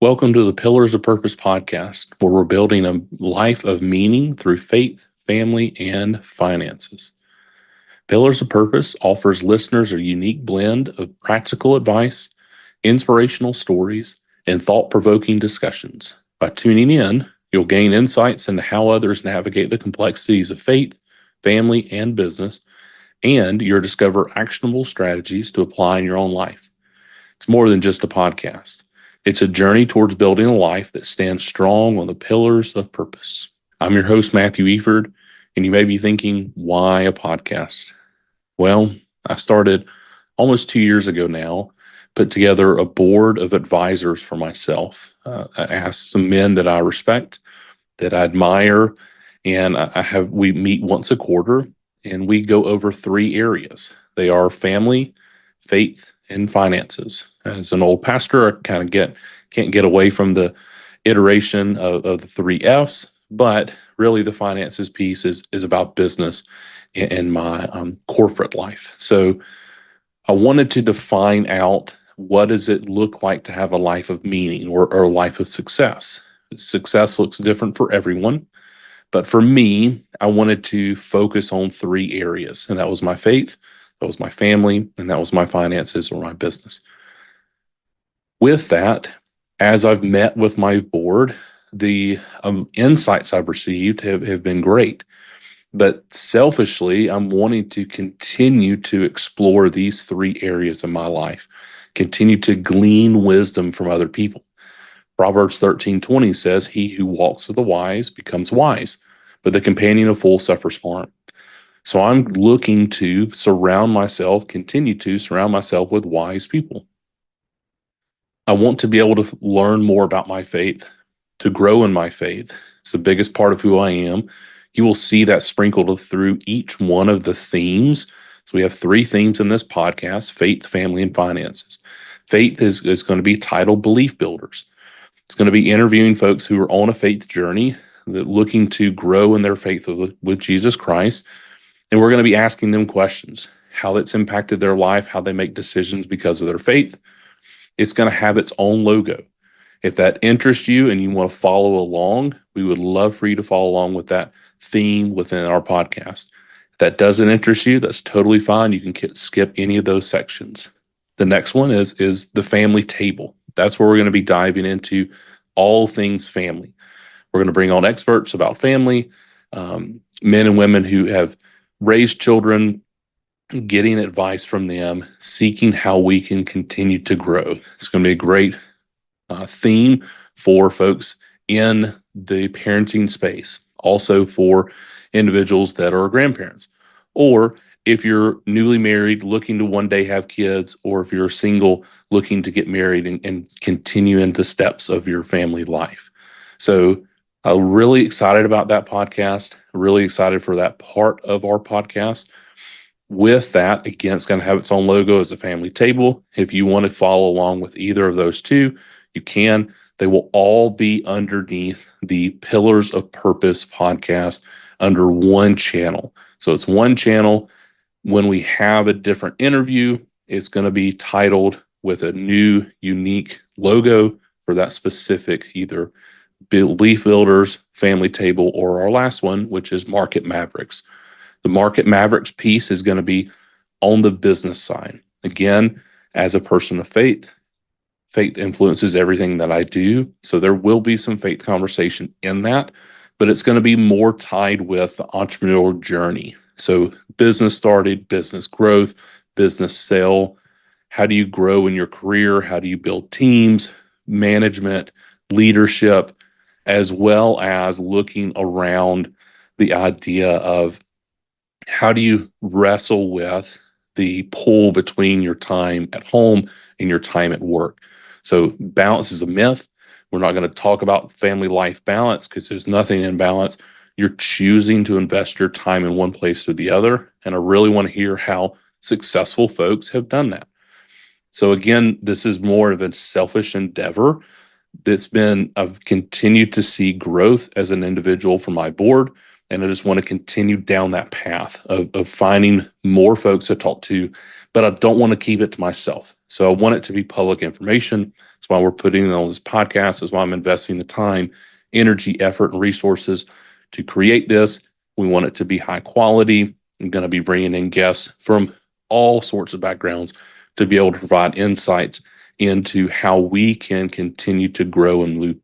Welcome to the Pillars of Purpose podcast, where we're building a life of meaning through faith, family, and finances. Pillars of Purpose offers listeners a unique blend of practical advice, inspirational stories, and thought-provoking discussions. By tuning in, you'll gain insights into how others navigate the complexities of faith, family, and business, and you'll discover actionable strategies to apply in your own life. It's more than just a podcast. It's a journey towards building a life that stands strong on the pillars of purpose. I'm your host, Matthew Efird, and you may be thinking, why a podcast? Well, I started almost 2 years ago now, put together a board of advisors for myself. I asked some men that I respect, that I admire, and we meet once a quarter, and we go over 3 areas. They are family, faith, and finances. As an old pastor, I kind of can't get away from the iteration of the 3 F's, but really the finances piece is about business and my corporate life. So I wanted to define out, what does it look like to have a life of meaning or a life of success? Success looks different for everyone, but for me, I wanted to focus on 3 areas, and that was my faith, that was my family, and that was my finances or my business. With that, as I've met with my board, the insights I've received have been great. But selfishly, I'm wanting to continue to explore these 3 areas of my life, continue to glean wisdom from other people. Proverbs 13:20 says, "He who walks with the wise becomes wise, but the companion of fools suffers harm." So I'm looking to continue to surround myself with wise people. I want to be able to learn more about my faith, to grow in my faith. It's the biggest part of who I am. You will see that sprinkled through each one of the themes. So we have 3 themes in this podcast: faith, family, and finances. Faith is going to be titled Belief Builders. It's going to be interviewing folks who are on a faith journey, that looking to grow in their faith with Jesus Christ. And we're going to be asking them questions, how that's impacted their life, how they make decisions because of their faith. It's going to have its own logo. If that interests you and you want to follow along, we would love for you to follow along with that theme within our podcast. If that doesn't interest you, that's totally fine. You can skip any of those sections. The next one is the family table. That's where we're going to be diving into all things family. We're going to bring on experts about family, men and women who have raised children, getting advice from them, seeking how we can continue to grow. It's going to be a great theme for folks in the parenting space, also for individuals that are grandparents, or if you're newly married looking to one day have kids, or if you're single looking to get married and continue into steps of your family life. So I'm really excited about that podcast, really excited for that part of our podcast. With that, again, it's going to have its own logo as a family table. If you want to follow along with either of those 2, you can. They will all be underneath the Pillars of Purpose podcast under one channel. So it's one channel. When we have a different interview, it's going to be titled with a new, unique logo for that specific either Belief Builders, Family Table, or our last one, which is Market Mavericks. The Market Mavericks piece is going to be on the business side. Again, as a person of faith, faith influences everything that I do. So there will be some faith conversation in that, but it's going to be more tied with the entrepreneurial journey. So business started, business growth, business sale. How do you grow in your career? How do you build teams, management, leadership, as well as looking around the idea of how do you wrestle with the pull between your time at home and your time at work. So balance is a myth. We're not going to talk about family life balance because there's nothing in balance. You're choosing to invest your time in one place or the other. And I really want to hear how successful folks have done that. So again, this is more of a selfish endeavor I've continued to see growth as an individual from my board. And I just want to continue down that path of finding more folks to talk to, but I don't want to keep it to myself. So I want it to be public information. That's why we're putting on this podcast. That's why I'm investing the time, energy, effort, and resources to create this. We want it to be high quality. I'm going to be bringing in guests from all sorts of backgrounds to be able to provide insights into how we can continue to grow and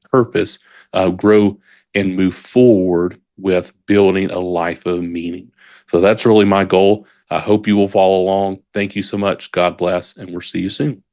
grow and move forward with building a life of meaning. So that's really my goal. I hope you will follow along. Thank you so much. God bless, and we'll see you soon.